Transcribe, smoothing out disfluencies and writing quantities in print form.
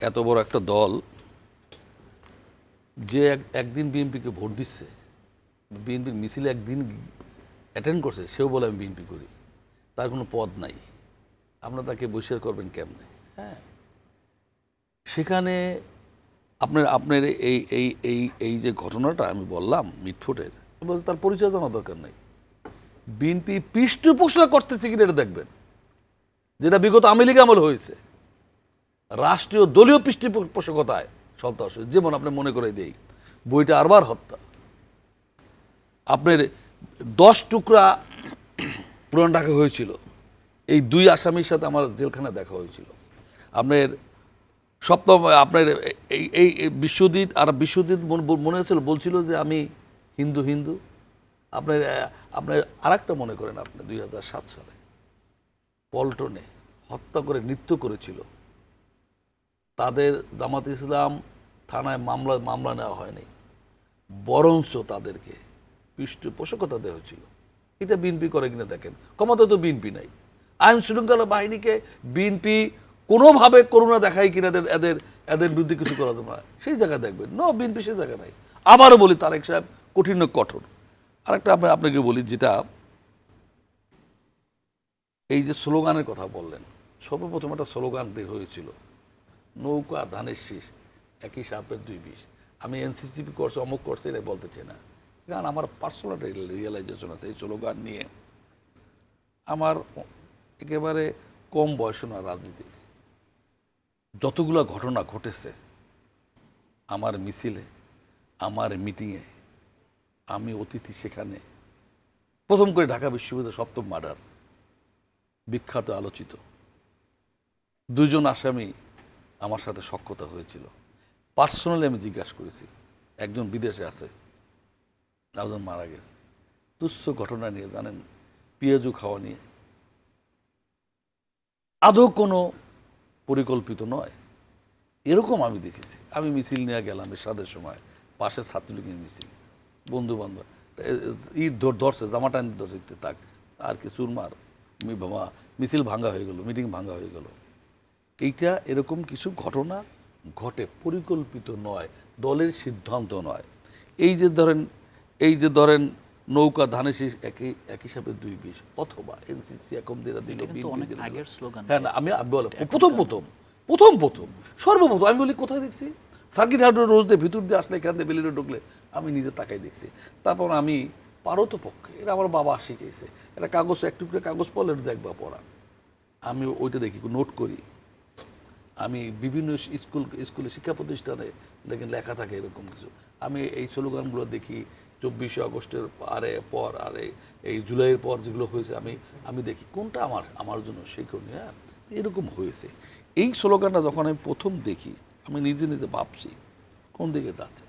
এত বড় একটা দল যে একদিন বিএনপিকে ভোট দিচ্ছে, বিএনপির মিছিলে একদিন অ্যাটেন্ড করছে, সেও বলে আমি বিএনপি করি, তার কোনো পদ নাই, আপনারা তাকে বহিষ্কার করবেন কেমনে? হ্যাঁ, সেখানে আপনার আপনার এই এই এই এই যে ঘটনাটা আমি বললাম মিটফুটের, তার পরিচয় জানা দরকার নাই। বিএনপি পৃষ্ঠপোষকতা করতেছে কিনা এটা দেখবেন, যেটা বিগত আওয়ামী লীগ আমল হয়েছে, রাষ্ট্রীয় দলীয় পৃষ্ঠপোষকতায় সন্ত্রাস। যেমন আপনি মনে করে দেই বইটা আরবার হত্যা, আপনার 10 টুকরা পুরান ঢাকা হয়েছিল, এই 2 আসামির সাথে আমার জেলখানায় দেখা হয়েছিল। আপনার সপ্তম আপনার এই এই বিশ্বজিৎ আর বিশ্বজিৎ মনে হয়েছিল, বলছিল যে আমি হিন্দু হিন্দু। আপনার আপনার আর একটা মনে করেন, আপনি 2007 সালে পল্টনে হত্যা করে নৃত্য করেছিল, তাদের জামাত ইসলাম থানায় মামলা নেওয়া হয়নি, বরঞ্চ তাদেরকে পৃষ্ঠপোষকতা দেওয়া হয়েছিল। এটা বিএনপি করে কিনা দেখেন, ক্ষমতা তো বিএনপি নাই, আইন শৃঙ্খলা বাহিনীকে বিএনপি কোনোভাবে করুণা দেখায় কিনা এদের এদের বিরুদ্ধে কিছু করা যাবে না, সেই জায়গায় দেখবেন ন বিএনপি সেই জায়গা নাই। আবারও বলি, তারেক সাহেব কঠিন কঠোর। আরেকটা আপনাকে বলি, যেটা এই যে স্লোগানের কথা বললেন, সর্বপ্রথম একটা স্লোগান বের হয়েছিল, নৌকা ধানের শীষ একই সাপের 2 বিষ। আমি এনসিসিপি করছে অমুক করছে এটা বলতে চাই না, কারণ আমার পার্সোনাল রিয়েলাইজেশন আছে এই স্লোগান নিয়ে। আমার একেবারে কম বয়স না রাজনীতির, যতগুলো ঘটনা ঘটেছে আমার মিছিলে, আমার মিটিংয়ে, আমি অতিথি সেখানে, প্রথম করে ঢাকা বিশ্ববিদ্যালয় 7ম মার্ডার, বিখ্যাত আলোচিত 2 জন আসামি আমার সাথে সখ্যতা হয়েছিল। পার্সোনালি আমি জিজ্ঞাসা করেছি, একজন বিদেশে আছে, একজন মারা গেছে, তুচ্ছ ঘটনা নিয়ে, জানেন, পেঁয়াজু খাওয়া নিয়ে, আদৌ কোনো পরিকল্পিত নয়। এরকম আমি দেখেছি। আমি মিছিল নিয়ে গেলাম এরশাদের সময়, পাশে ছাত্রলীগের মিছিল, বন্ধু বান্ধব ঈদ ধরছে, জামা টান ধরছে, তাক আর কি চুরমার, মিছিল ভাঙ্গা হয়ে গেল, মিটিং ভাঙ্গা হয়ে গেল। এইটা এরকম কিছু ঘটনা ঘটে, পরিকল্পিত নয়, দলের সিদ্ধান্ত নয়। এই যে ধরেন নৌকা ধানের শীষ একই সাথে 2 বিষ, অথবা এনসিসি এখন দিলা দিল, হ্যাঁ না, আমি বলে প্রথম সর্বপ্রথম আমি বলি কোথায় দেখছি, সার্কিট হাউস রোজ দিয়ে ভিতর দিয়ে আসলে, এখান দিয়ে বেলিয়ে ঢুকলে আমি নিজে তাকাই দেখছি। তারপর আমি পারত পক্ষে, এটা আমার বাবা শিখেছে, এটা কাগজ একটু করে কাগজ পড়লে দেখবা পড়া, আমি ওইটা দেখি, নোট করি। আমি বিভিন্ন স্কুলে শিক্ষা প্রতিষ্ঠানে দেখেন লেখা থাকে এরকম কিছু, আমি এই স্লোগানগুলো দেখি। 24শে আগস্টের পর এই জুলাইয়ের পর যেগুলো হয়েছে, আমি দেখি কোনটা আমার জন্য শিক্ষণীয়। হ্যাঁ, এরকম হয়েছে। এই স্লোগানটা যখন আমি প্রথম দেখি, আমি নিজে নিজে ভাবছি কোন দিকে যাচ্ছে।